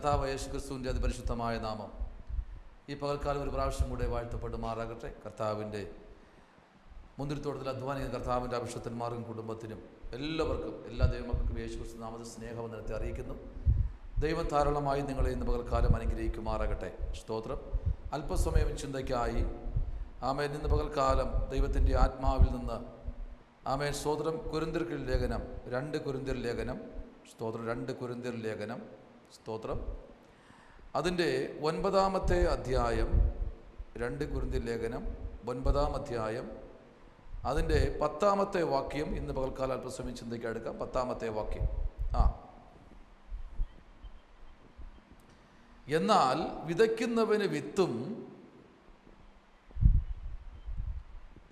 കർത്താവ് യേശു ക്രിസ്തുവിൻ്റെ അതിപരിശുദ്ധമായ നാമം ഈ പകൽക്കാലം ഒരു പ്രാവശ്യം കൂടെ വാഴ്ത്തപ്പെടുമാറാകട്ടെ. കർത്താവിൻ്റെ മുന്തിരിത്തോട്ടത്തിൽ അധ്വാനിക്കുന്ന കർത്താവിൻ്റെ അഭിഷക്തന്മാർക്കും കുടുംബത്തിനും എല്ലാവർക്കും എല്ലാ ദൈവമക്കൾക്കും യേശു ക്രിസ്തു നാമത്തിൽ സ്നേഹവന്ദനത്തെ അറിയിക്കുന്നു. ദൈവം ധാരാളമായി നിങ്ങളെ ഇന്ന് പകൽക്കാലം അനുഗ്രഹിക്കുമാറാകട്ടെ. സ്തോത്രം. അല്പസമയം ചിന്തയ്ക്കായി ആമേൻ ഇന്ന് പകൽക്കാലം ദൈവത്തിൻ്റെ ആത്മാവിൽ നിന്ന് ആമേൻ സ്തോത്രം കൊരിന്ത്യർക്ക് ലേഖനം 2 കൊരിന്ത്യർ ലേഖനം സ്തോത്രം 2 കൊരിന്ത്യർ ലേഖനം സ്തോത്രം അതിൻ്റെ 9-ാമത്തെ അധ്യായം 2 കൊരിന്ത്യർ ലേഖനം 9-ാം അധ്യായം അതിൻ്റെ 10-ാമത്തെ വാക്യം ഇന്ന് പകൽക്കാലം അല്പസമയം ചിന്തയ്ക്ക് എടുക്കാം. 10-ാമത്തെ വാക്യം. എന്നാൽ വിതയ്ക്കുന്നവന് വിത്തും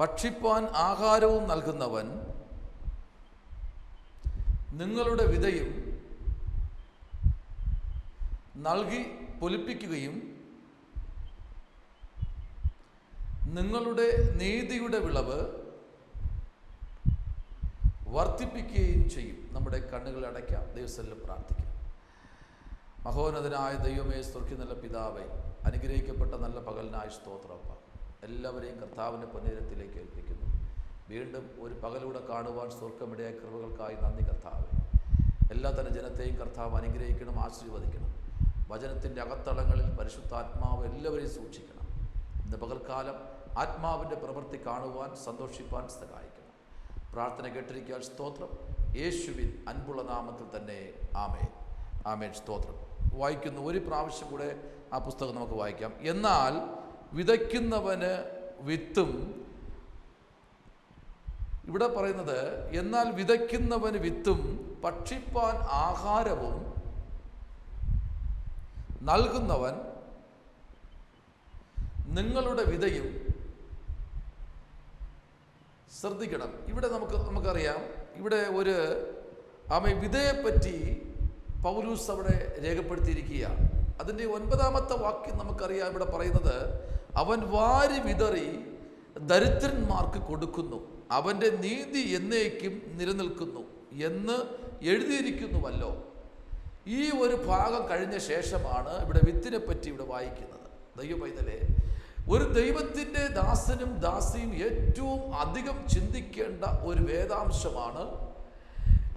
ഭക്ഷിപ്പാൻ ആഹാരവും നൽകുന്നവൻ നിങ്ങളുടെ വിതയും നൽകി പൊലിപ്പിക്കുകയും നിങ്ങളുടെ നീതിയുടെ വിളവ് വർദ്ധിപ്പിക്കുകയും ചെയ്യും. നമ്മുടെ കണ്ണുകൾ അടയ്ക്കാം, ദൈവസന്നിധിയിൽ പ്രാർത്ഥിക്കാം. മഹോന്നതനായ ദൈവമേ, സ്വർഗ്ഗീയ നല്ല പിതാവേ, അനുഗ്രഹിക്കപ്പെട്ട നല്ല പകലിനായി സ്തോത്രപ്പ. എല്ലാവരെയും കർത്താവിൻ്റെ പൊന്നേരത്തിലേക്ക് ഏൽപ്പിക്കുന്നു. വീണ്ടും ഒരു പകലൂടെ കാണുവാൻ സ്വർഗ്ഗമിടയായ കൃപകൾക്കായി നന്ദി കർത്താവേ. എല്ലാ തരം ജനത്തെയും കർത്താവ് അനുഗ്രഹിക്കണം, ആശീർവദിക്കണം. വചനത്തിൻ്റെ അകത്തളങ്ങളിൽ പരിശുദ്ധാത്മാവ് എല്ലാവരെയും സൂക്ഷിക്കണം. ഇന്ന് പകൽക്കാലം ആത്മാവിൻ്റെ പ്രവൃത്തി കാണുവാൻ സന്തോഷിപ്പാൻ സഹായിക്കണം. പ്രാർത്ഥന കേട്ടിരിക്കാൻ സ്തോത്രം. യേശുവിൻ അൻപുള്ള നാമത്തിൽ തന്നെ ആമേൻ. ആമേൻ. സ്തോത്രം. വായിക്കുന്നു. ഒരു പ്രാവശ്യം കൂടെ ആ പുസ്തകം നമുക്ക് വായിക്കാം. എന്നാൽ വിതയ്ക്കുന്നവന് വിത്തും, ഇവിടെ പറയുന്നത് എന്നാൽ വിതയ്ക്കുന്നവന് വിത്തും ഭക്ഷിപ്പാൻ ആഹാരവും നൽകുന്നവൻ നിങ്ങളുടെ വിതയും. ശ്രദ്ധിക്കണം. ഇവിടെ നമുക്കറിയാം, ഇവിടെ ഒരു വിതയെപ്പറ്റി പൗലൂസ് അവിടെ രേഖപ്പെടുത്തിയിരിക്കുക. അതിൻ്റെ 9-ാമത്തെ വാക്യം നമുക്കറിയാം. ഇവിടെ പറയുന്നത് അവൻ വാരി വിതറി ദരിദ്രന്മാർക്ക് കൊടുക്കുന്നു, അവൻ്റെ നീതി എന്നേക്കും നിലനിൽക്കുന്നു എന്ന് എഴുതിയിരിക്കുന്നുവല്ലോ. ഈ ഒരു ഭാഗം കഴിഞ്ഞ ശേഷമാണ് ഇവിടെ വിത്തിനെ പറ്റി ഇവിടെ വായിക്കുന്നത്. ദൈവപൈതലേ, ഒരു ദൈവത്തിൻ്റെ ദാസനും ദാസിയും ഏറ്റവും അധികം ചിന്തിക്കേണ്ട ഒരു വേദാംശമാണ്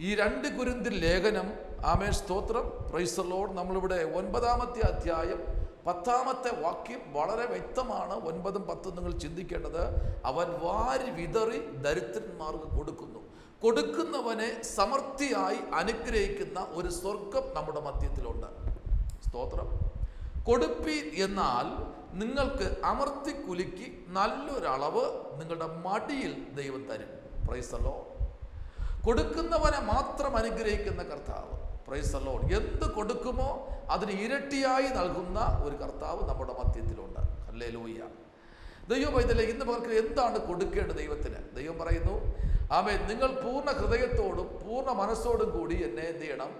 ഈ 2 കൊരിന്ത്യർ ലേഖനം. ആമേൻ. സ്തോത്രം. Price the Lord. നമ്മളിവിടെ 9-ാമത്തെ അധ്യായം 10-ാമത്തെ വാക്യം വളരെ വ്യക്തമാണ്. 9ഉം 10ഉം നിങ്ങൾ ചിന്തിക്കേണ്ടത്, അവൻ വാരി വിതറി ദരിദ്രന്മാർക്ക് കൊടുക്കുന്നു. കൊടുക്കുന്നവനെ സമൃദ്ധിയായി അനുഗ്രഹിക്കുന്ന ഒരു സ്വർഗം നമ്മുടെ മധ്യത്തിലുണ്ട്. സ്തോത്രം. കൊടുപ്പീൻ എന്നാൽ നിങ്ങൾക്ക് അമർത്തി കുലുക്കി നല്ലൊരളവ് നിങ്ങളുടെ മടിയിൽ ദൈവം തരും. Price the Lord. കൊടുക്കുന്നവനെ മാത്രം അനുഗ്രഹിക്കുന്ന കർത്താവ്. Price the Lord. എന്ത് കൊടുക്കുമോ അതിന് ഇരട്ടിയായി നൽകുന്ന ഒരു കർത്താവ് നമ്മുടെ മധ്യത്തിലുണ്ട്. ഹല്ലേലൂയ. ദൈവപൈതലേ, ഇന്ന് പകർന്ന് എന്താണ് കൊടുക്കേണ്ടത് ദൈവത്തിന്? ദൈവം പറയുന്നു, ആമേൻ, നിങ്ങൾ പൂർണ്ണ ഹൃദയത്തോടും പൂർണ്ണ മനസ്സോടും കൂടി എന്നെ എന്ത് ചെയ്യണം?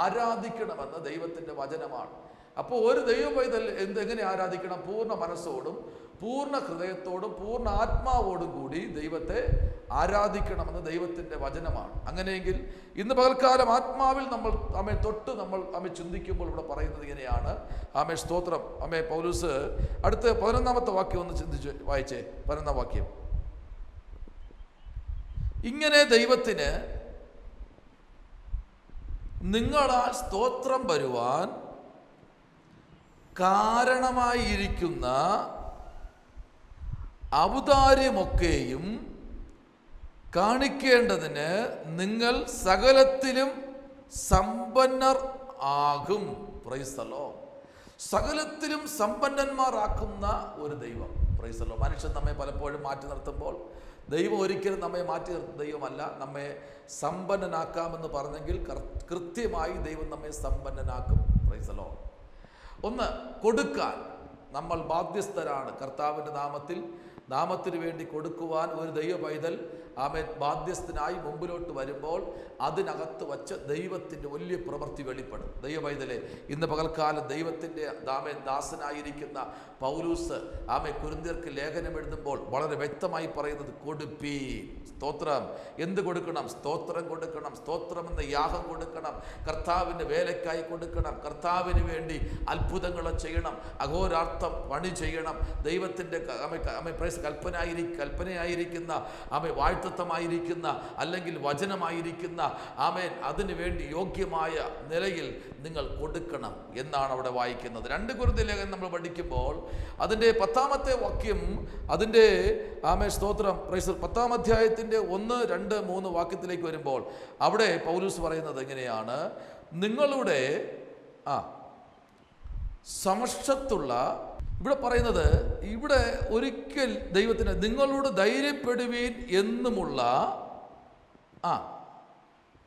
ആരാധിക്കണമെന്ന് ദൈവത്തിൻ്റെ വചനമാണ്. അപ്പോൾ ഒരു ദൈവപൈതൽ എങ്ങനെ ആരാധിക്കണം? പൂർണ്ണ മനസ്സോടും പൂർണ്ണ ഹൃദയത്തോടും പൂർണ്ണ ആത്മാവോടും കൂടി ദൈവത്തെ ആരാധിക്കണമെന്ന് ദൈവത്തിൻ്റെ വചനമാണ്. അങ്ങനെയെങ്കിൽ ഇന്ന് പകൽക്കാലം ആത്മാവിൽ നമ്മൾ ചിന്തിക്കുമ്പോൾ ഇവിടെ പറയുന്നത് ഇങ്ങനെയാണ്. ആമേ. സ്തോത്രം. ആമേ. പൗലൂസ് അടുത്ത 11-ാമത്തെ വാക്യം ഒന്ന് ചിന്തിച്ച് വായിച്ചേ. 11-ാം വാക്യം. ഇങ്ങനെ ദൈവത്തിന് നിങ്ങളാൽ സ്തോത്രം വരുവാൻ കാരണമായിരിക്കുന്ന ഔദാര്യമൊക്കെയും കാണിക്കേണ്ടതിന് നിങ്ങൾ സകലത്തിലും സമ്പന്നർ ആകും. Price the Lord. സകലത്തിലും സമ്പന്നന്മാരാക്കുന്ന ഒരു ദൈവം. Price the Lord. മനുഷ്യൻ നമ്മെ പലപ്പോഴും മാറ്റി നിർത്തുമ്പോൾ ദൈവം ഒരിക്കലും നമ്മെ മാറ്റി നിർത്തുന്ന ദൈവമല്ല. നമ്മെ സമ്പന്നനാക്കാമെന്ന് പറഞ്ഞെങ്കിൽ കൃത്യമായി ദൈവം നമ്മെ സമ്പന്നനാക്കും. Price the Lord. ഒന്ന്, കൊടുക്കാൻ നമ്മൾ ബാധ്യസ്ഥരാണ്. കർത്താവിൻ്റെ നാമത്തിൽ നാമത്തിന് വേണ്ടി കൊടുക്കുവാൻ ഒരു ദൈവ പൈതൽ ആമേൻ ബാധ്യസ്ഥനായി മുമ്പിലോട്ട് വരുമ്പോൾ അതിനകത്ത് വച്ച് ദൈവത്തിൻ്റെ വലിയ പ്രവൃത്തി വെളിപ്പെടും. ദൈവ പൈതലെ, ഇന്ന് പകൽക്കാലം ദൈവത്തിൻ്റെ ആമേൻ ദാസനായിരിക്കുന്ന പൗലൂസ് ആമേൻ കൊരിന്ത്യർക്ക് ലേഖനം എഴുതുമ്പോൾ വളരെ വ്യക്തമായി പറയുന്നത് കൊടുപ്പീൻ. സ്തോത്രം. എന്ത് കൊടുക്കണം? സ്തോത്രം കൊടുക്കണം. സ്തോത്രം എന്ന യാഗം കൊടുക്കണം. കർത്താവിൻ്റെ വേലയ്ക്കായി കൊടുക്കണം. കർത്താവിന് വേണ്ടി അത്ഭുതങ്ങൾ ചെയ്യണം. അഹോരാർത്ഥം പണി ചെയ്യണം. ദൈവത്തിൻ്റെ കൽപ്പനയായിരിക്കുന്ന വാഴ്ത്തത്വമായിരിക്കുന്ന അല്ലെങ്കിൽ വചനമായിരിക്കുന്ന ആമേൻ അതിനു വേണ്ടി യോഗ്യമായ നിലയിൽ നിങ്ങൾ കൊടുക്കണം എന്നാണ് അവിടെ വായിക്കുന്നത്. 2 കൊരിന്ത്യർ ലേഖനം നമ്മൾ പഠിക്കുമ്പോൾ അതിൻ്റെ 10-ാമത്തെ വാക്യം, അതിൻ്റെ ആമേൻ സ്തോത്രം 10-ാം അധ്യായത്തിൻ്റെ 1, 2, 3 വാക്യത്തിലേക്ക് വരുമ്പോൾ അവിടെ പൗലൂസ് പറയുന്നത് എങ്ങനെയാണ്? നിങ്ങളുടെ സമക്ഷത്തുള്ള, ഇവിടെ പറയുന്നത്, ഇവിടെ ഒരിക്കൽ ദൈവത്തിന് നിങ്ങളോട് ധൈര്യപ്പെടുവീൻ എന്നുമുള്ള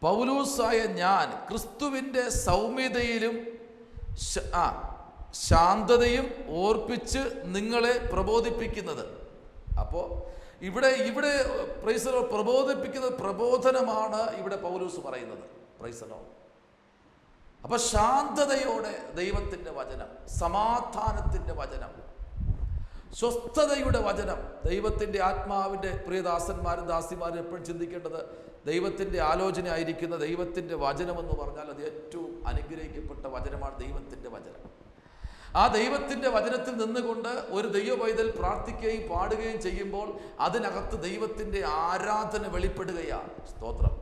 പൗലൂസായ ഞാൻ ക്രിസ്തുവിൻ്റെ സൗമ്യതയിലും ശാന്തതയും ഓർപ്പിച്ച് നിങ്ങളെ പ്രബോധിപ്പിക്കുന്നത്. അപ്പോൾ ഇവിടെ പ്രബോധിപ്പിക്കുന്നത് പ്രബോധനമാണ് ഇവിടെ പൗലൂസ് പറയുന്നത്. പ്രൈസലോ. അപ്പൊ ശാന്തതയോടെ ദൈവത്തിൻ്റെ വചനം, സമാധാനത്തിൻ്റെ വചനം, സ്വസ്ഥതയുടെ വചനം, ദൈവത്തിൻ്റെ ആത്മാവിൻ്റെ പ്രിയദാസന്മാരും ദാസിമാരും എപ്പോഴും ചിന്തിക്കേണ്ടത് ദൈവത്തിൻ്റെ ആലോചന ആയിരിക്കുന്ന ദൈവത്തിൻ്റെ വചനമെന്ന് പറഞ്ഞാൽ അത് ഏറ്റവും അനുഗ്രഹിക്കപ്പെട്ട വചനമാണ് ദൈവത്തിൻ്റെ വചനം. ആ ദൈവത്തിൻ്റെ വചനത്തിൽ നിന്നുകൊണ്ട് ഒരു ദൈവ പൈതൽ പ്രാർത്ഥിക്കുകയും പാടുകയും ചെയ്യുമ്പോൾ അതിനകത്ത് ദൈവത്തിൻ്റെ ആരാധന വെളിപ്പെടുകയാണ്. സ്തോത്രം.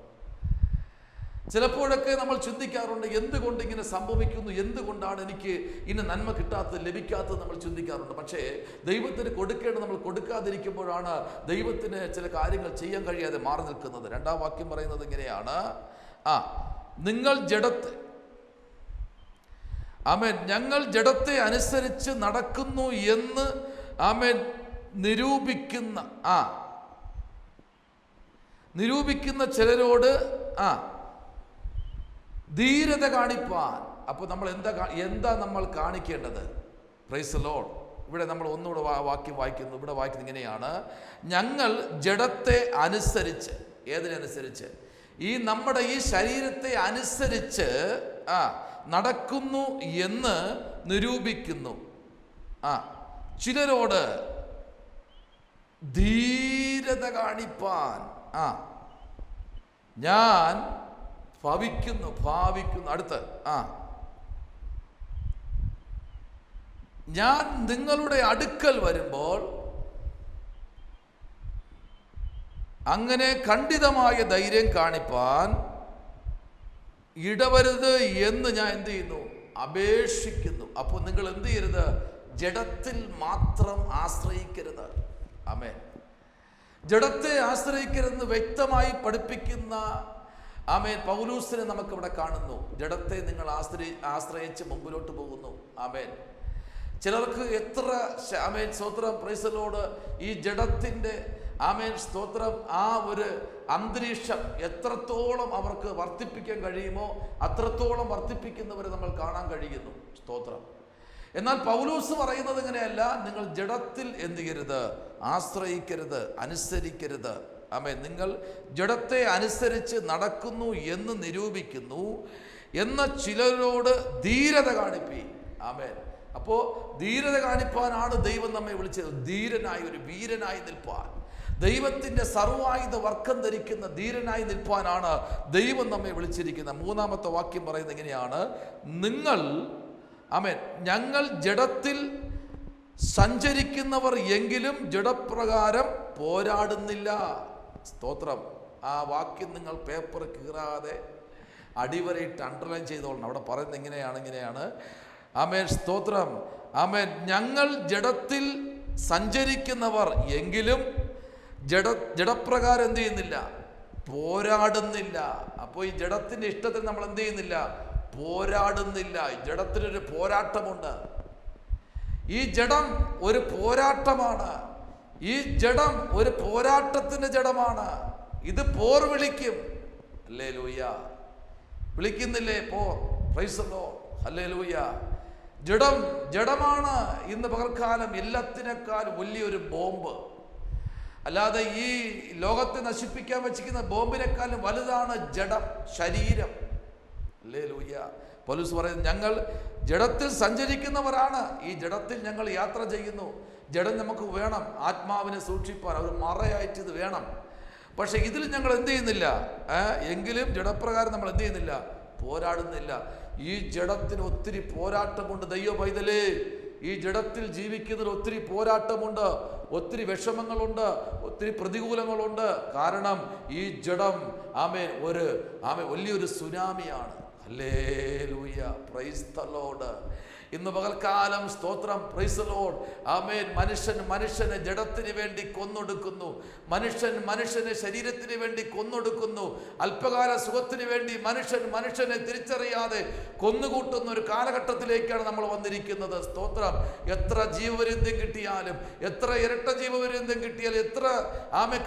ചിലപ്പോഴൊക്കെ നമ്മൾ ചിന്തിക്കാറുണ്ട്, എന്തുകൊണ്ട് ഇങ്ങനെ സംഭവിക്കുന്നു, എന്തുകൊണ്ടാണ് എനിക്ക് ഇന്ന് നന്മ കിട്ടാത്തത്, ലഭിക്കാത്തത് നമ്മൾ ചിന്തിക്കാറുണ്ട്. പക്ഷേ ദൈവത്തിന് കൊടുക്കേണ്ടത് നമ്മൾ കൊടുക്കാതിരിക്കുമ്പോഴാണ് ദൈവത്തിന് ചില കാര്യങ്ങൾ ചെയ്യാൻ കഴിയാതെ മാറി നിൽക്കുന്നത്. 2-ാം വാക്യം പറയുന്നത് ഇങ്ങനെയാണ്, നിങ്ങൾ ജഡത്തെ ആമേൻ ഞങ്ങൾ ജഡത്തെ അനുസരിച്ച് നടക്കുന്നു എന്ന് ആമേൻ നിരൂപിക്കുന്ന ചിലരോട് ധീരത കാണിപ്പാൻ. അപ്പോൾ നമ്മൾ എന്താ നമ്മൾ കാണിക്കേണ്ടത്? Price the Lord. ഇവിടെ നമ്മൾ ഒന്നുകൂടെ വാക്യം വായിക്കുന്നു. ഇവിടെ വായിക്കുന്നത് ഇങ്ങനെയാണ്, ഞങ്ങൾ ജഡത്തെ അനുസരിച്ച്, ഏതിനനുസരിച്ച്? ഈ നമ്മുടെ ഈ ശരീരത്തെ അനുസരിച്ച് നടക്കുന്നു എന്ന് നിരൂപിക്കുന്നു ചിലരോട് ധീരത കാണിപ്പാൻ ഞാൻ ഭാവിക്കുന്നു. അടുത്ത് ഞാൻ നിങ്ങളുടെ അടുക്കൽ വരുമ്പോൾ അങ്ങനെ ഖണ്ഡിതമായ ധൈര്യം കാണിപ്പാൻ ഇടവരുത് എന്ന് ഞാൻ എന്ത് ചെയ്യുന്നു? അപേക്ഷിക്കുന്നു. അപ്പോൾ നിങ്ങൾ എന്ത് ചെയ്യരുത്? ജഡത്തിൽ മാത്രം ആശ്രയിക്കരുത്. ആമേൻ. ജഡത്തെ ആശ്രയിക്കരുതെന്ന് വ്യക്തമായി പഠിപ്പിക്കുന്ന ആമേൻ പൗലൂസിനെ നമുക്കിവിടെ കാണുന്നു. ജഡത്തെ നിങ്ങൾ ആശ്രയിച്ച് മുമ്പിലോട്ട് പോകുന്നു. ആമേൻ. ചിലർക്ക് എത്ര ആമേൻ സ്തോത്രം പ്രൈസലോട് ഈ ജഡത്തിൻ്റെ ആമേൻ സ്തോത്രം ആ ഒരു അന്തരീക്ഷം എത്രത്തോളം അവർക്ക് വർദ്ധിപ്പിക്കാൻ കഴിയുമോ അത്രത്തോളം വർദ്ധിപ്പിക്കുന്നവരെ നമ്മൾ കാണാൻ കഴിയുന്നു. സ്തോത്രം. എന്നാൽ പൗലൂസ് പറയുന്നത് ഇങ്ങനെയല്ല, നിങ്ങൾ ജഡത്തിൽ എന്ത് ചെയ്യരുത്? ആശ്രയിക്കരുത്, അനുസരിക്കരുത്. ആമേൻ. നിങ്ങൾ ജഡത്തെ അനുസരിച്ച് നടക്കുന്നു എന്ന് നിരൂപിക്കുന്നു എന്ന ചിലരോട് ധീരത കാണിപ്പി. ആമേൻ. അപ്പോൾ ധീരത കാണിപ്പാനാണ് ദൈവം നമ്മെ വിളിച്ചത്. ധീരനായി, ഒരു വീരനായി നിൽപ്പാൻ, ദൈവത്തിൻ്റെ സർവായുധ വർക്കം ധരിക്കുന്ന ധീരനായി നിൽപ്പാനാണ് ദൈവം നമ്മെ വിളിച്ചിരിക്കുന്നത്. 3-ാമത്തെ വാക്യം പറയുന്നത് എങ്ങനെയാണ്? നിങ്ങൾ ആമേൻ ഞങ്ങൾ ജഡത്തിൽ സഞ്ചരിക്കുന്നവർ എങ്കിലും ജഡപ്രകാരം പോരാടുന്നില്ല. സ്തോത്രം. ആ വാക്യം നിങ്ങൾ പേപ്പർ കീറാതെ അടിവരയിട്ട് അണ്ടർലൈൻ ചെയ്തോളണം. അവിടെ പറയുന്നത് ഇങ്ങനെയാണ് ആമേൻ സ്തോത്രം. ആമേൻ. ഞങ്ങൾ ജഡത്തിൽ സഞ്ചരിക്കുന്നവർ എങ്കിലും ജഡപ്രകാരം എന്ത് ചെയ്യുന്നില്ല? പോരാടുന്നില്ല. അപ്പോൾ ഈ ജഡത്തിൻ്റെ ഇഷ്ടത്തിന് നമ്മൾ എന്ത് ചെയ്യുന്നില്ല? പോരാടുന്നില്ല. ജഡത്തിനൊരു പോരാട്ടമുണ്ട്. ഈ ജഡം ഒരു പോരാട്ടമാണ്. ഈ ജഡം ഒരു പോരാട്ടത്തിൻ്റെ ജഡമാണ്. ഇത് പോർ വിളിക്കും. ഹല്ലേലൂയ. വിളിക്കുന്നില്ലേ പോർ? Praise the Lord. ഹല്ലേലൂയ. ജഡമാണ് ഇന്ന് പകൽക്കാലം എല്ലാത്തിനേക്കാൾ വലിയൊരു ബോംബ്. അല്ലാതെ ഈ ലോകത്തെ നശിപ്പിക്കാൻ വെച്ചിരിക്കുന്ന ബോംബിനെക്കാളും വലുതാണ് ജഡം, ശരീരം. ഹല്ലേലൂയ. പൗലോസ് പറയുന്നത്, ഞങ്ങൾ ജഡത്തിൽ സഞ്ചരിക്കുന്നവരാണ്, ഈ ജഡത്തിൽ ഞങ്ങൾ യാത്ര ചെയ്യുന്നു. ജഡം നമുക്ക് വേണം, ആത്മാവിനെ സൂക്ഷിപ്പാൻ ഒരു മറയായിട്ട് ഇത് വേണം. പക്ഷെ ഇതിൽ ഞങ്ങൾ എന്ത് ചെയ്യുന്നില്ല, എങ്കിലും ജഡപ്രകാരം നമ്മൾ എന്ത് ചെയ്യുന്നില്ല, പോരാടുന്നില്ല. ഈ ജഡത്തിന് ഒത്തിരി പോരാട്ടമുണ്ട്. ദൈവ പൈതലേ, ഈ ജഡത്തിൽ ജീവിക്കുന്നതിന് ഒത്തിരി പോരാട്ടമുണ്ട്, ഒത്തിരി വിഷമങ്ങളുണ്ട്, ഒത്തിരി പ്രതികൂലങ്ങളുണ്ട്. കാരണം ഈ ജഡം വലിയൊരു സുനാമിയാണ്. Hallelujah, praise the Lord. ഇന്ന് പകൽക്കാലം സ്തോത്രം, പ്രൈസ് ദി ലോർഡ്. ആമേൻ. മനുഷ്യനെ ജഡത്തിന് വേണ്ടി കൊന്നൊടുക്കുന്നു. മനുഷ്യനെ ശരീരത്തിന് വേണ്ടി കൊന്നൊടുക്കുന്നു. അല്പകാല സുഖത്തിന് വേണ്ടി മനുഷ്യനെ തിരിച്ചറിയാതെ കൊന്നുകൂട്ടുന്ന ഒരു കാലഘട്ടത്തിലേക്കാണ് നമ്മൾ വന്നിരിക്കുന്നത്. സ്തോത്രം. എത്ര ജീവപര്യന്തം കിട്ടിയാലും, എത്ര ഇരട്ട ജീവപര്യന്തം കിട്ടിയാലും, എത്ര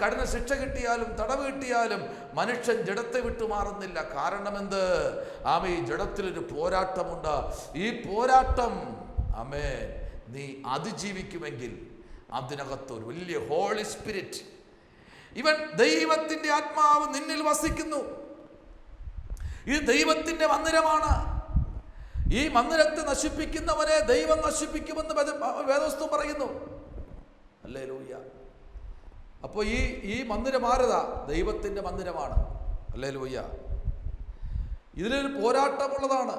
കഠിന ശിക്ഷ കിട്ടിയാലും, തടവ് കിട്ടിയാലും മനുഷ്യൻ ജഡത്തെ വിട്ടുമാറുന്നില്ല. കാരണം എന്ത്? ഈ ജഡത്തിലൊരു പോരാട്ടമുണ്ട്. ഈ പോരാട്ടം നീ അതിജീവിക്കുമെങ്കിൽ അതിനകത്ത് ഒരു വലിയ ഹോളി സ്പിരിറ്റ്, ഇവൻ ദൈവത്തിന്റെ ആത്മാവ് നിന്നിൽ വസിക്കുന്നു. ഇത് ദൈവത്തിന്റെ മന്ദിരമാണ്. ഈ മന്ദിരത്തെ നശിപ്പിക്കുന്നവരെ ദൈവം നശിപ്പിക്കുമെന്ന് വേദവസ്തു പറയുന്നു. ഹല്ലേലൂയ. അപ്പോൾ ഈ മന്ദിരം ആരതാ? ദൈവത്തിന്റെ മന്ദിരമാണ്. ഹല്ലേലൂയ. ഇതിലൊരു പോരാട്ടമുള്ളതാണ്.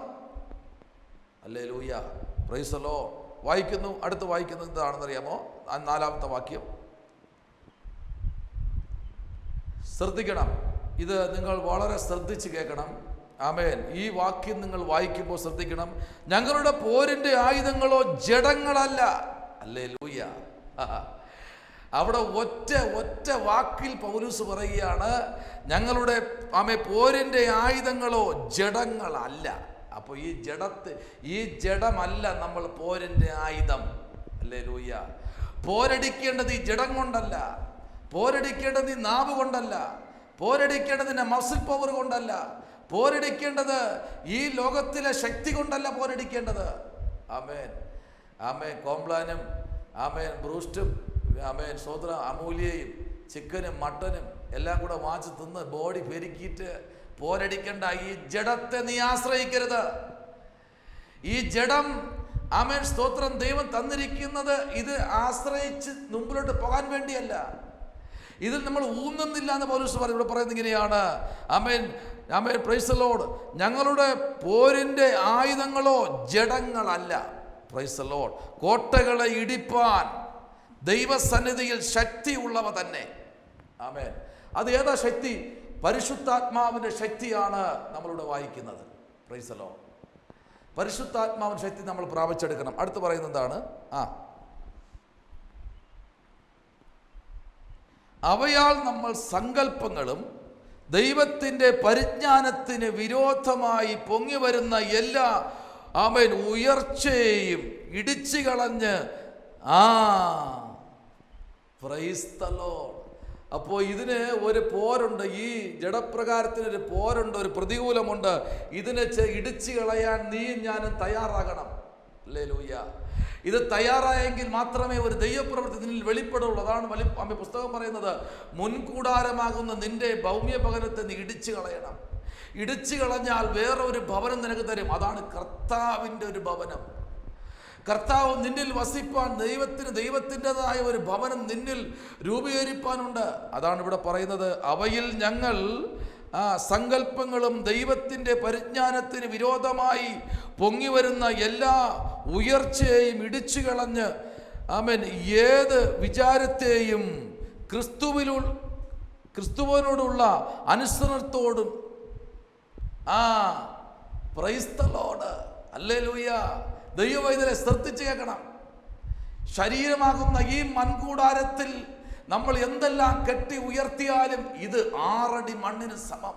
Hallelujah, praise the Lord. വായിക്കുന്നു, അടുത്ത് വായിക്കുന്നത് എന്താണെന്നറിയാമോ? 4-ാമത്തെ വാക്യം ശ്രദ്ധിക്കണം. ഇത് നിങ്ങൾ വളരെ ശ്രദ്ധിച്ച് കേൾക്കണം. ആമേൻ. ഈ വാക്യം നിങ്ങൾ വായിക്കുമ്പോൾ ശ്രദ്ധിക്കണം. ഞങ്ങളുടെ പോരിന്റെ ആയുധങ്ങളോ ജഡങ്ങളല്ല. ഹല്ലേലൂയ. അവിടെ ഒറ്റ വാക്കിൽ പൗലോസ് പറയുകയാണ്, ഞങ്ങളുടെ പോരിന്റെ ആയുധങ്ങളോ ജഡങ്ങളല്ല. അപ്പോൾ ഈ ജഡമല്ല നമ്മൾ പോരിന്റെ ആയുധം. ഹല്ലേലൂയ. പോരടിക്കേണ്ടത് ഈ ജഡം കൊണ്ടല്ല, പോരടിക്കേണ്ടത് ഈ നാവ് കൊണ്ടല്ല, പോരടിക്കേണ്ടതിന്റെ മസിൽ പവർ കൊണ്ടല്ല, പോരടിക്കേണ്ടത് ഈ ലോകത്തിലെ ശക്തി കൊണ്ടല്ല പോരടിക്കേണ്ടത്. ആമേൻ. കോംപ്ലാനും ബ്രൂസ്റ്റും സ്വതന്ത്ര അമൂല്യയും ചിക്കനും മട്ടനും എല്ലാം കൂടെ വാങ്ങിച്ച് തിന്ന് ബോഡി പെരുക്കിയിട്ട് പോരടിക്കണ്ട. ഈ ജഡത്തെ നീ ആശ്രയിക്കരുത്. ഈ ജഡം സ്തോത്രം ദൈവം തന്നിരിക്കുന്നത് ഇത് ആശ്രയിച്ച് മുമ്പിലോട്ട് പോകാൻ വേണ്ടിയല്ല. ഇതിൽ നമ്മൾ ഊന്നുന്നില്ല എന്ന് പൗലോസ് ഇവിടെ പറയുന്നത് ഇങ്ങനെയാണ്. Praise the Lord. ഞങ്ങളുടെ പോരിന്റെ ആയുധങ്ങളോ ജഡങ്ങളല്ല. Praise the Lord. കോട്ടകളെ ഇടിപ്പാൻ ദൈവസന്നിധിയിൽ ശക്തിയുള്ളവ തന്നെ. ആമേൻ. അത് ഏതാ ശക്തി? പരിശുദ്ധാത്മാവിന്റെ ശക്തിയാണ് നമ്മളിവിടെ വായിക്കുന്നത്. Price the Lord. പരിശുദ്ധാത്മാവിന്റെ ശക്തി നമ്മൾ പ്രാപിച്ചെടുക്കണം. അടുത്ത് പറയുന്നത് എന്താണ്? അവയാൽ നമ്മൾ സങ്കല്പങ്ങളും ദൈവത്തിൻ്റെ പരിജ്ഞാനത്തിന് വിരോധമായി പൊങ്ങി വരുന്ന എല്ലാ ഉയർച്ചയെയും ഇടിച്ചു കളഞ്ഞ് പ്രൈസ് ദി ലോർഡ്. അപ്പോൾ ഇതിന് ഒരു പോരുണ്ട്. ഈ ജഡപ്രകാരത്തിനൊരു പോരുണ്ട്, ഒരു പ്രതികൂലമുണ്ട്. ഇതിനെ ഇടിച്ചു കളയാൻ നീയും ഞാനും തയ്യാറാകണം. ഹല്ലേലൂയ. ഇത് തയ്യാറായെങ്കിൽ മാത്രമേ ഒരു ദൈവപ്രവൃത്തി നിന്നിൽ വെളിപ്പെടുള്ളൂ. അതാണ് പുസ്തകം പറയുന്നത്, മുൻകൂടാരമാകുന്ന നിന്റെ ഭൗമ്യ ഭവനത്തെ നീ ഇടിച്ചു കളയണം. ഇടിച്ചു കളഞ്ഞാൽ വേറെ ഒരു ഭവനം നിനക്ക് തരും. അതാണ് കർത്താവിൻ്റെ ഒരു ഭവനം. കർത്താവ് നിന്നിൽ വസിപ്പാൻ ദൈവത്തിൻ്റെതായ ഒരു ഭവനം നിന്നിൽ രൂപീകരിപ്പാനുണ്ട്. അതാണ് ഇവിടെ പറയുന്നത്. അവയിൽ ഞങ്ങൾ സങ്കല്പങ്ങളും ദൈവത്തിൻ്റെ പരിജ്ഞാനത്തിന് വിരോധമായി പൊങ്ങി വരുന്ന എല്ലാ ഉയർച്ചയെയും ഇടിച്ചു കളഞ്ഞ് ഏത് വിചാരത്തെയും ക്രിസ്തുവിനോടുള്ള അനുസരണത്തോടും പ്രൈസ് ദി ലോർഡ്. ഹല്ലേലൂയ. ദൈവവൈദ്യരെ ശ്രദ്ധിച്ച് കേൾക്കണം. ശരീരമാകുന്ന ഈ മൺകൂടാരത്തിൽ നമ്മൾ എന്തെല്ലാം കെട്ടി ഉയർത്തിയാലും ഇത് 6 അടി മണ്ണിന് സമം.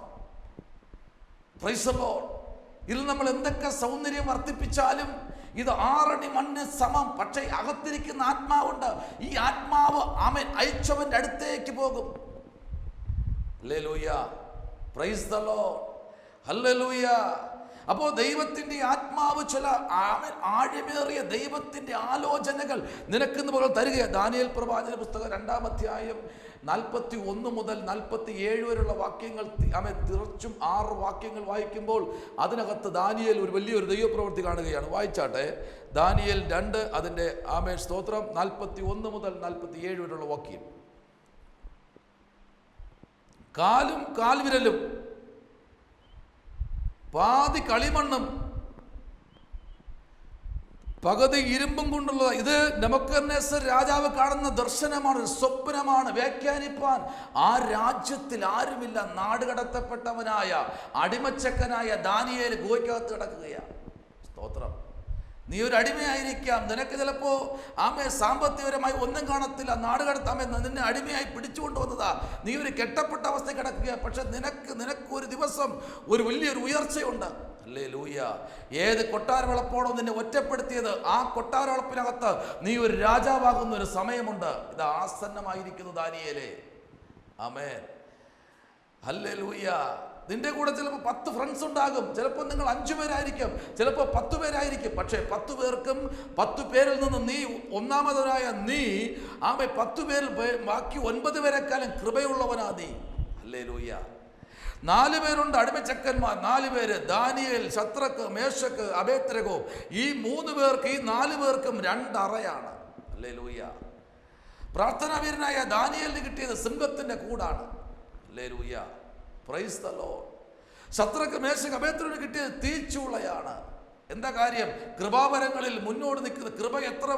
Price the Lord. ഇതിൽ നമ്മൾ എന്തൊക്കെ സൗന്ദര്യം വർദ്ധിപ്പിച്ചാലും ഇത് 6 അടി മണ്ണിന് സമം. പക്ഷേ അകത്തിരിക്കുന്ന ആത്മാവുണ്ട്. ഈ ആത്മാവ് അയച്ചവന്റെ അടുത്തേക്ക് പോകും. Hallelujah. Praise the Lord. Hallelujah. അപ്പോൾ ദൈവത്തിൻ്റെ ആത്മാവ് ചില ആഴമേറിയ ദൈവത്തിൻ്റെ ആലോചനകൾ നിനക്കെന്ന് പോലെ തരിക. ദാനിയേൽ പ്രവാചക പുസ്തകം 2-ാം അധ്യായം 41 മുതൽ 47 വരെയുള്ള വാക്യങ്ങൾ തികച്ചും 6 വാക്യങ്ങൾ വായിക്കുമ്പോൾ അതിനകത്ത് ദാനിയേൽ ഒരു വലിയൊരു ദൈവപ്രവൃത്തി കാണുകയാണ്. വായിച്ചാട്ടെ. ദാനിയേൽ 2 അതിൻ്റെ സ്തോത്രം 41 മുതൽ 47 വരെയുള്ള വാക്യം. കാലും കാൽവിരലും പാതി കളിമണ്ണും പകുതി ഇരുമ്പും കൊണ്ടുള്ള ഇത് നെബൂഖദ്നേസർ രാജാവ് കാണുന്ന ദർശനമാണ്, സ്വപ്നമാണ്. വ്യാഖ്യാനിപ്പാൻ ആ രാജ്യത്തിൽ ആരുമില്ല. നാടുകടത്തപ്പെട്ടവനായ അടിമച്ചക്കനായ ദാനിയേൽ ഗുഹയ്ക്കകത്ത് കിടക്കുകയാണ്. സ്തോത്രം. നീ ഒരു അടിമയായിരിക്കാം. നിനക്ക് ചിലപ്പോൾ സാമ്പത്തികപരമായി ഒന്നും കാണത്തില്ല. നാടുകടത്താമേ നിന്നെ അടിമയായി പിടിച്ചുകൊണ്ട് വന്നതാ. നീ ഒരു കെട്ടപ്പെട്ട അവസ്ഥ കിടക്കുക. പക്ഷെ നിനക്ക് ഒരു ദിവസം ഒരു വലിയൊരു ഉയർച്ചയുണ്ട്. ഹല്ലേലൂയ. ഏത് കൊട്ടാരവളപ്പാണോ നിന്നെ ഒറ്റപ്പെടുത്തിയത്, ആ കൊട്ടാരവളപ്പിനകത്ത് നീ ഒരു രാജാവാകുന്ന ഒരു സമയമുണ്ട്. ഇത് ആസന്നമായിരിക്കുന്നു ദാനിയേലേ. ആമേൻ. ഹല്ലേലൂയ. നിന്റെ കൂടെ ചിലപ്പോൾ 10 ഫ്രണ്ട്സ് ഉണ്ടാകും. ചിലപ്പോൾ നിങ്ങൾ 5 പേരായിരിക്കും, ചിലപ്പോൾ 10 പേരായിരിക്കും. പക്ഷേ 10 പേർക്കും 10 പേരിൽ നിന്ന് നീ ഒന്നാമതായ നീ 10 പേരിൽ ബാക്കി 9 പേരെക്കാളും കൃപയുള്ളവനാ നീ. ഹല്ലേലൂയ. 4 പേരുണ്ട് അടിമച്ചക്കന്മാർ. 4 പേര് ദാനിയേൽ, ശദ്രക്ക്, മേശക്ക്, അബേദ്നെഗോ. ഈ 3 പേർക്ക്, ഈ 4 പേർക്കും 2 അറയാണ്. ഹല്ലേലൂയ. പ്രാർത്ഥനാവീരനായ ദാനിയേലിന് കിട്ടിയത് സിംഹത്തിന്റെ കൂടാണ്. Hallelujah. Praise the Lord. Shadrach, Meshach, അബേദ്നെഗോവിന് കിട്ടിയത് തീച്ചൂളയാണ്. എന്താ കാര്യം? കൃപാവരങ്ങളിൽ മുന്നോട്ട് നിൽക്കുന്ന കൃപ എത്ര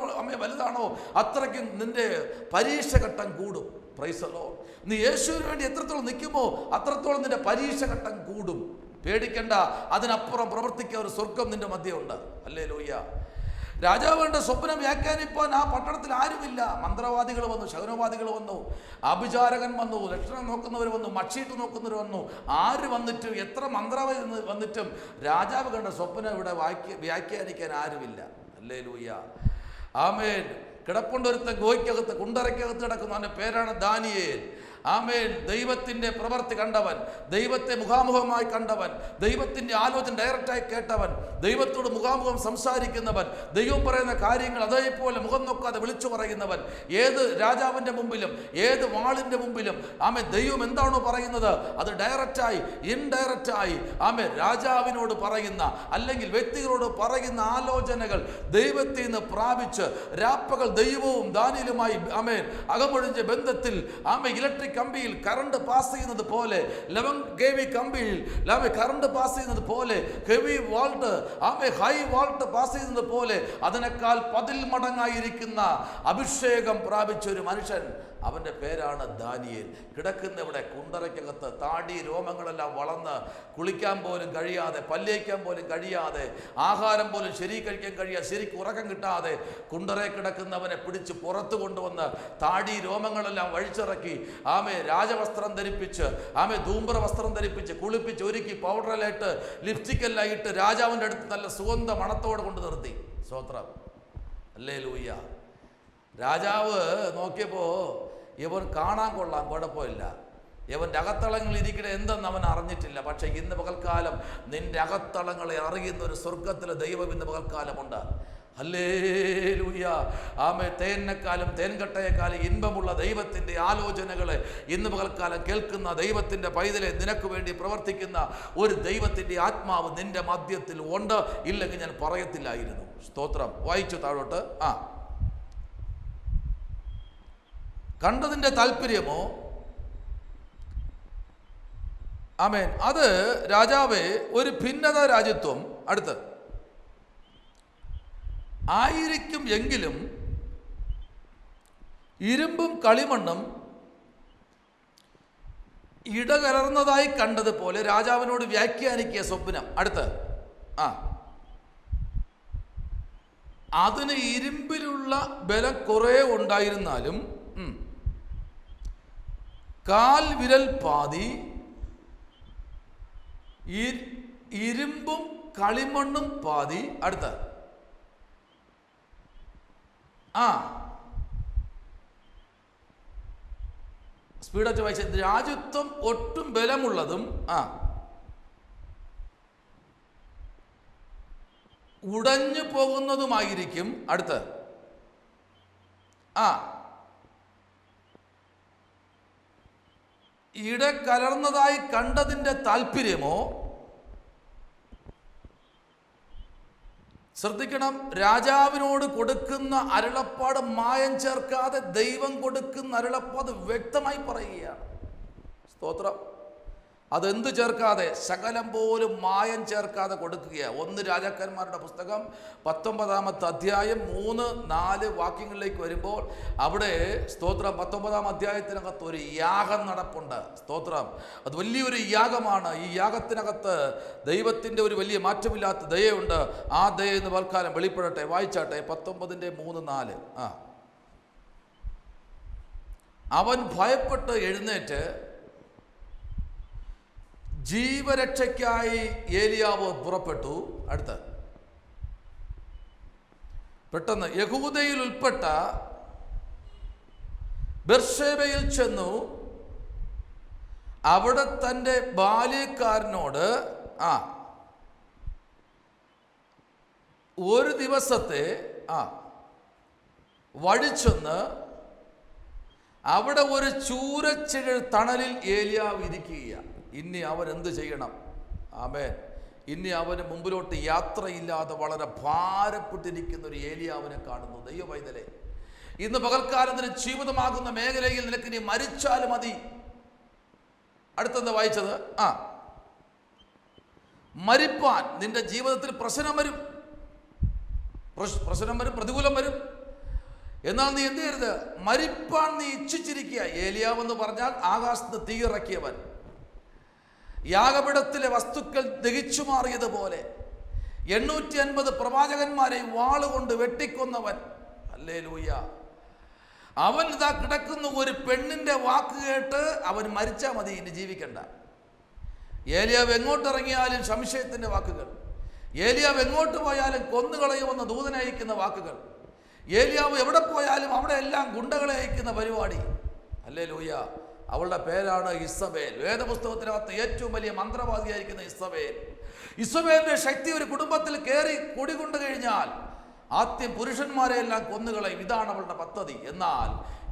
വലുതാണോ അത്രയ്ക്കും നിന്റെ പരീക്ഷ ഘട്ടം കൂടും. Price the Lord. നീ യേശുവിന് വേണ്ടി എത്രത്തോളം നിൽക്കുമോ അത്രത്തോളം നിന്റെ പരീക്ഷ ഘട്ടം കൂടും. പേടിക്കണ്ട. അതിനപ്പുറം പ്രവർത്തിക്കാൻ ഒരു സ്വർഗം നിന്റെ മധ്യമുണ്ട്. ഹല്ലേലൂയ. രാജാവിന്റെ സ്വപ്നം വ്യാഖ്യാനിപ്പാൻ ആ പട്ടണത്തിൽ ആരുമില്ല. മന്ത്രവാദികൾ വന്നു, ശകുനവാദികൾ വന്നു, അഭിചാരകൻ വന്നു, ലക്ഷണം നോക്കുന്നവർ വന്നു, മക്ഷീട്ട് നോക്കുന്നവർ വന്നു. ആര് വന്നിട്ടും എത്ര മന്ത്രവാദി വന്നിട്ടും രാജാവ് കണ്ട സ്വപ്നം ഇവിടെ വ്യാഖ്യാനിക്കാൻ ആരുമില്ല. ഹല്ലേലൂയ. ആമേൻ. കിടപ്പുണ്ടൊരുത്തൻ ഗോയ്ക്കകത്ത്, കുണ്ടറയ്ക്കകത്ത് കിടക്കുന്നു. അവൻ്റെ പേരാണ് ദാനിയേൽ. ആമേൻ. ദൈവത്തിൻ്റെ പ്രവൃത്തി കണ്ടവൻ, ദൈവത്തെ മുഖാമുഖമായി കണ്ടവൻ, ദൈവത്തിൻ്റെ ആലോചന ഡയറക്റ്റായി കേട്ടവൻ, ദൈവത്തോട് മുഖാമുഖം സംസാരിക്കുന്നവൻ, ദൈവം പറയുന്ന കാര്യങ്ങൾ അതേപോലെ മുഖം നോക്കാതെ വിളിച്ചു പറയുന്നവൻ. ഏത് രാജാവിൻ്റെ മുമ്പിലും ഏത് വാളിൻ്റെ മുമ്പിലും ദൈവം എന്താണോ പറയുന്നത് അത് ഡയറക്റ്റായി ഇൻഡയറക്റ്റായി രാജാവിനോട് പറയുന്ന അല്ലെങ്കിൽ വ്യക്തികളോട് പറയുന്ന ആലോചനകൾ ദൈവത്തിൽ നിന്ന് പ്രാപിച്ച് രാപ്പകൽ ദൈവവും ദാനിയേലുമായി അകമൊഴിഞ്ഞ ബന്ധത്തിൽ ഇലക്ട്രിക് കമ്പിയിൽ കറണ്ട് പാസ് ചെയ്യുന്നത് പോലെ, 11 kV കമ്പിയിൽ കറണ്ട് പാസ് ചെയ്യുന്നത് പോലെ, heavy volt high volt pass ചെയ്യുന്നത് പോലെ അതിനേക്കാൾ 10 മടങ്ങായിരിക്കുന്ന അഭിഷേകം പ്രാപിച്ച ഒരു മനുഷ്യൻ, അവൻ്റെ പേരാണ് ദാനിയേൽ. കിടക്കുന്ന ഇവിടെ കുണ്ടറയ്ക്കകത്ത് താടി രോമങ്ങളെല്ലാം വളർന്ന് കുളിക്കാൻ പോലും കഴിയാതെ, പല്ലേക്കാൻ പോലും കഴിയാതെ, ആഹാരം പോലും ശരി കഴിക്കാൻ കഴിയാതെ, ശരിക്കും ഉറക്കം കിട്ടാതെ കുണ്ടറയിൽ കിടക്കുന്നവനെ പിടിച്ച് പുറത്തു കൊണ്ടുവന്ന് താടി രോമങ്ങളെല്ലാം വഴിച്ചിറക്കി രാജവസ്ത്രം ധരിപ്പിച്ച് ധൂമ്ര വസ്ത്രം ധരിപ്പിച്ച് കുളിപ്പിച്ച് ഒരുക്കി പൗഡറിലായിട്ട് ലിപ്സ്റ്റിക്കെല്ലാം ഇട്ട് രാജാവിൻ്റെ അടുത്ത് നല്ല സുഗന്ധ മണത്തോടെ കൊണ്ട് നിർത്തി. സ്തോത്രം. ഹല്ലേലൂയ. രാജാവ് നോക്കിയപ്പോൾ ഇവൻ കാണാൻ കൊള്ളാം, കുഴപ്പമില്ല. ഇവൻ്റെ അകത്തളങ്ങളിൽ ഇരിക്കണ എന്തെന്ന് അവൻ അറിഞ്ഞിട്ടില്ല. പക്ഷേ ഇന്ന് പകൽക്കാലം നിന്റെ അകത്തളങ്ങളെ അറിയുന്ന ഒരു സ്വർഗത്തിലെ ദൈവം ഇന്ന് പകൽക്കാലമുണ്ട്. ഹല്ലേലൂയ. തേനേക്കാളും തേൻകട്ടയേക്കാളും ഇൻപമുള്ള ദൈവത്തിൻ്റെ ആലോചനകളെ ഇന്ന് പകൽക്കാലം കേൾക്കുന്ന ദൈവത്തിൻ്റെ പൈതലെ, നിനക്ക് വേണ്ടി പ്രവർത്തിക്കുന്ന ഒരു ദൈവത്തിൻ്റെ ആത്മാവ് നിന്റെ മധ്യത്തിൽ ഉണ്ട്. ഇല്ലെങ്കിൽ ഞാൻ പറയത്തില്ലായിരുന്നു. സ്തോത്രം. വായിച്ചു താഴോട്ട്. കണ്ടതിൻ്റെ താല്പര്യമോ ആമേൻ. അത് രാജാവേ, ഒരു ഭിന്നത രാജ്യത്വം അടുത്ത് ആയിരിക്കും എങ്കിലും ഇരുമ്പും കളിമണ്ണും ഇടകലർന്നതായി കണ്ടതുപോലെ രാജാവിനോട് വ്യാഖ്യാനിക്കുക സ്വപ്നം. അടുത്ത് അതിന് ഇരുമ്പിലുള്ള ബലം കുറെ ഉണ്ടായിരുന്നാലും കാൽ വിരൽ പാതി, ഇരുമ്പും കളിമണ്ണും പാതി. അടുത്ത സ്പീഡായിട്ട് വായിച്ച രാജ്യത്വം ഒട്ടും ബലമുള്ളതും ഉടഞ്ഞു പോകുന്നതുമായിരിക്കും. അടുത്ത് ഇടകലർന്നതായി കണ്ടതിൻ്റെ താല്പര്യമോ, ശ്രദ്ധിക്കണം, രാജാവിനോട് കൊടുക്കുന്ന അരുളപ്പാട് മായം ചേർക്കാതെ ദൈവം കൊടുക്കുന്ന അരുളപ്പാട് വ്യക്തമായി പറയുകയാണ്. സ്തോത്രം. അതെന്ത് ചേർക്കാതെ, ശകലം പോലും മായം ചേർക്കാതെ കൊടുക്കുകയാണ്. 1 രാജാക്കന്മാരുടെ പുസ്തകം 19-ാമത്തെ അധ്യായം 3-4 വാക്യങ്ങളിലേക്ക് വരുമ്പോൾ അവിടെ സ്തോത്രം 19-ാം അധ്യായത്തിനകത്ത് ഒരു യാഗം നടപ്പുണ്ട്. സ്തോത്രം. അത് വലിയൊരു യാഗമാണ്. ഈ യാഗത്തിനകത്ത് ദൈവത്തിൻ്റെ ഒരു വലിയ മാറ്റമില്ലാത്ത ദയയുണ്ട്. ആ ദയ എന്ന് തൽക്കാലം വെളിപ്പെടട്ടെ. വായിച്ചാട്ടെ 19-4. അവൻ ഭയപ്പെട്ട് എഴുന്നേറ്റ് ജീവരക്ഷയ്ക്കായി ഏലിയാവ് പുറപ്പെട്ടു. അടുത്ത് പെട്ടെന്ന് യഹൂദയിൽ ഉൾപ്പെട്ട ബെർശേബയിൽ ചെന്നു. അവിടെ തൻ്റെ ബാല്യക്കാരനോട് ഒരു ദിവസത്തെ വഴിച്ചെന്ന് അവിടെ ഒരു ചൂരച്ചിഴൽ തണലിൽ ഏലിയാവ് ഇരിക്കുകയാണ്. ഇനി അവൻ എന്ത് ചെയ്യണം? ആമേൻ. ഇനി അവന് മുമ്പിലോട്ട് യാത്രയില്ലാതെ വളരെ ഭാരപ്പെട്ടിരിക്കുന്ന ഒരു ഏലിയാവിനെ കാണുന്നു. ദൈവവൈതലേ, ഇന്ന് പകൽക്കാലം നിന്റെ ജീവിതമാകുന്ന മേഖലയിൽ നിനക്ക് ഇനി മരിച്ചാലും മതി. അടുത്തെന്താ വായിച്ചത്? മരിപ്പാൻ നിന്റെ ജീവിതത്തിൽ പ്രശ്നം വരും, പ്രതികൂലം വരും. എന്നാൽ നീ എന്ത് ചെയ്യരുത്? മരിപ്പാൻ നീ ഇച്ഛിച്ചിരിക്കുക. ഏലിയാവെന്ന് പറഞ്ഞാൽ ആകാശത്ത് തീയിറക്കിയവൻ, യാഗപീഠത്തിലെ വസ്തുക്കൾ ദഹിച്ചു മാറിയതുപോലെ 850 പ്രവാചകന്മാരെ വാളുകൊണ്ട് വെട്ടിക്കൊന്നവൻ. ഹല്ലേലൂയ. അവൻ ഇതാ കിടക്കുന്ന ഒരു പെണ്ണിന്റെ വാക്ക് കേട്ട് അവൻ മരിച്ചാൽ മതി, ഇനി ജീവിക്കണ്ട. ഏലിയാവ് എങ്ങോട്ടിറങ്ങിയാലും സംശയത്തിന്റെ വാക്കുകൾ, ഏലിയാവ് എങ്ങോട്ട് പോയാലും കൊന്നുകളയുമെന്ന് ദൂതനയക്കുന്ന വാക്കുകൾ, ഏലിയാവ് എവിടെ പോയാലും അവിടെ എല്ലാം ഗുണ്ടകളെ അയക്കുന്ന പരിപാടി. ഹല്ലേലൂയ. അവളുടെ പേരാണ് ഇസബേൽ. വേദപുസ്തകത്തിനകത്ത് ഏറ്റവും വലിയ മന്ത്രവാദിയായിരിക്കുന്ന ഇസബേൽ. ഇസബേലിന്റെ ശക്തി ഒരു കുടുംബത്തിൽ കയറി കുടികൊണ്ടു കഴിഞ്ഞാൽ ആദ്യം പുരുഷന്മാരെ എല്ലാം കൊന്നുകളയും. ഇതാണ് അവളുടെ പദ്ധതി. എന്നാൽ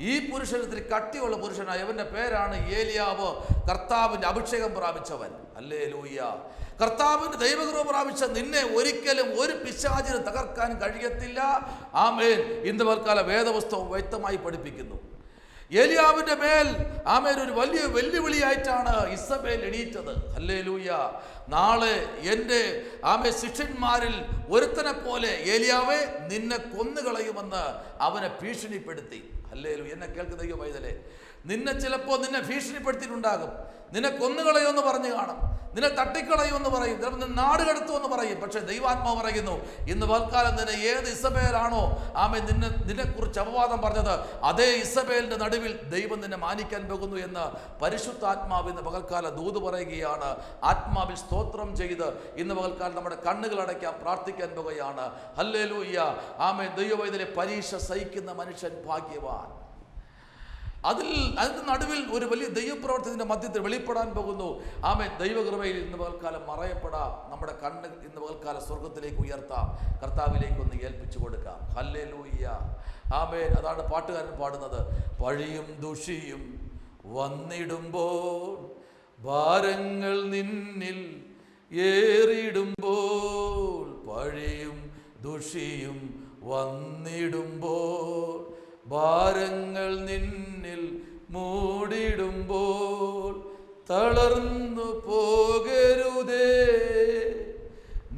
ഈ പുരുഷനത്തിൽ കട്ടിയുള്ള പുരുഷനായ അവന്റെ പേരാണ് ഏലിയാവ്, കർത്താവിന്റെ അഭിഷേകം പ്രാപിച്ചവൻ. ഹല്ലേലൂയ. കർത്താവിന്റെ ദൈവകൃപ പ്രാപിച്ച നിന്നെ ഒരിക്കലും ഒരു പിശാചിന് തകർക്കാൻ കഴിയത്തില്ല. ആമേൻ. ഇന്ന് തൽക്കാല വേദപുസ്തകം വ്യക്തമായി പഠിപ്പിക്കുന്നു. ഏലിയാവിന്റെ മേൽ ആമേൻ ഒരു വലിയ വെല്ലുവിളിയായിട്ടാണ് ഇസബേൽ എണീറ്റത്. ഹല്ലേലൂയ. നാളെ എൻ്റെ ശിഷ്യന്മാരിൽ ഒരുത്തനെ പോലെ ഏലിയാവെ നിന്നെ കൊന്നുകളയുമെന്ന് അവനെ ഭീഷണിപ്പെടുത്തി. ഹല്ലേലൂയ. എന്നെ കേൾക്കുന്ന ദൈവ പൈതലേ, നിന്നെ ചിലപ്പോൾ നിന്നെ ഭീഷണിപ്പെടുത്തിയിട്ടുണ്ടാകും. നിന്നെ കൊന്നുകളയുമെന്ന് പറഞ്ഞു കാണും, നിന്നെ തട്ടിക്കളയുമെന്ന് പറയും, ചിലപ്പോൾ നിന്നെ നാട് കടത്തുമെന്ന് പറയും. പക്ഷെ ദൈവാത്മാവ് പറയുന്നു, ഇന്ന് തൽക്കാലം നിന്നെ ഏത് ഇസബേലാണോ നിന്നെക്കുറിച്ച് അപവാദം പറഞ്ഞത്, അതേ ഇസബേലിന്റെ നടുവിൽ ദൈവം നിന്നെ മാനിക്കാൻ പോകുന്നു എന്ന് പരിശുദ്ധാത്മാവ് ഇന്ന് പകൽക്കാലം ദൂത് പറയുകയാണ്. ആത്മാവിൽ സ്തോത്രം ചെയ്ത് ഇന്ന് പകൽക്കാലം നമ്മുടെ കണ്ണുകൾ അടയ്ക്കാൻ പ്രാർത്ഥിക്കാൻ പോകുകയാണ്. ഹല്ലേലൂയ. ആമേൻ. ദൈവവൈതലെ, പരീക്ഷ സഹിക്കുന്ന മനുഷ്യൻ ഭാഗ്യവാൻ. അതിന്റെ നടുവിൽ ഒരു വലിയ ദൈവപ്രവർത്തനത്തിന്റെ മധ്യത്തിൽ വെളിപ്പെടാൻ പോകുന്നു. ആമേൻ. ദൈവകൃപയിൽ ഇന്ന് പകൽക്കാലം മറയപ്പെടാം. നമ്മുടെ കണ്ണ് ഇന്ന് പകൽക്കാലം സ്വർഗത്തിലേക്ക് ഉയർത്താം, കർത്താവിലേക്ക് ഒന്ന് ഏൽപ്പിച്ചു കൊടുക്കാം. ഹല്ലേലൂയ. ആമേൻ. അതാണ് പാട്ടുകാരൻ പാടുന്നത്. പഴിയും ദുഷിയും വന്നിടുമ്പോൾ, ഭാരങ്ങൾ നിന്നിൽ ഏറിടുമ്പോൾ, പഴിയും ദുഷിയും വന്നിടുമ്പോൾ, ഭാരങ്ങൾ നിന്നിൽ മൂടിടുമ്പോൾ, തളർന്നു പോകരുതേ,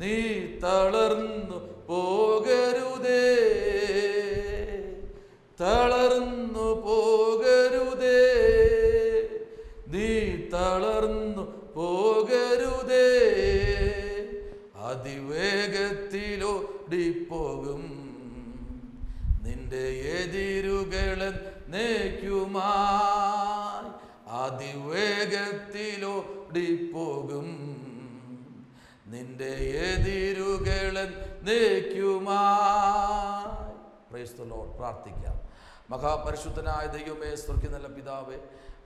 നീ തളർന്നു പോകരുതേ, തളർന്നു പോകരുതേ, നീ തളർന്നു പോകരുതേ. അതിവേഗത്തിലോടിപ്പോകും നിന്റെ എതിരുകളെ നേക്കുമായി, അതിവേഗത്തിലോടിപ്പോകും നിന്റെ എതിരുകളെ നേക്കുമായി. Praise the Lord. പ്രാർത്ഥിക്കാം. മഹാപരിശുദ്ധനായ ദൈവമേ, സ്വർഗ്ഗീയ നല്ല പിതാവേ,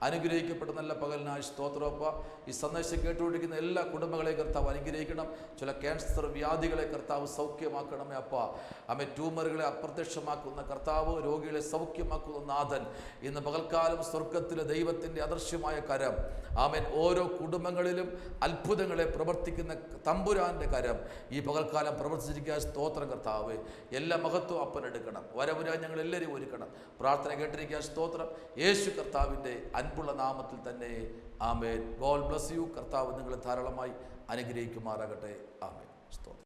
അനുഗ്രഹിക്കപ്പെട്ട നല്ല പകലിനായി സ്തോത്രമപ്പ. ഈ സന്ദേശം കേട്ടുകൊണ്ടിരിക്കുന്ന എല്ലാ കുടുംബങ്ങളെയും കർത്താവ് അനുഗ്രഹിക്കണം. ചില ക്യാൻസർ വ്യാധികളെ കർത്താവ് സൗഖ്യമാക്കണമേ അപ്പ. അമ്മ ട്യൂമറുകളെ അപ്രത്യക്ഷമാക്കുന്ന കർത്താവ്, രോഗികളെ സൗഖ്യമാക്കുന്ന നാഥൻ, ഇന്ന് പകൽക്കാലം സ്വർഗത്തിലെ ദൈവത്തിൻ്റെ അദൃശ്യമായ കരം ആമേൻ ഓരോ കുടുംബങ്ങളിലും അത്ഭുതങ്ങളെ പ്രവർത്തിക്കുന്ന തമ്പുരാൻ്റെ കരം ഈ പകൽക്കാലം പ്രവർത്തിച്ചിരിക്കാൻ സ്തോത്രം കർത്താവ്. എല്ലാ മഹത്വം അപ്പനെടുക്കണം. വരവുരാൻ ഞങ്ങൾ എല്ലാവരെയും ഒരുക്കണം. പ്രാർത്ഥന കേട്ടിരിക്കാൻ സ്തോത്രം. യേശു കർത്താവിൻ്റെ അൻപുള്ള നാമത്തിൽ തന്നെ ആമേൻ. God bless you. കർത്താവ് നിങ്ങളെ ധാരാളമായി അനുഗ്രഹിക്കുമാറാകട്ടെ. ആമേൻ. സ്തോത്രം.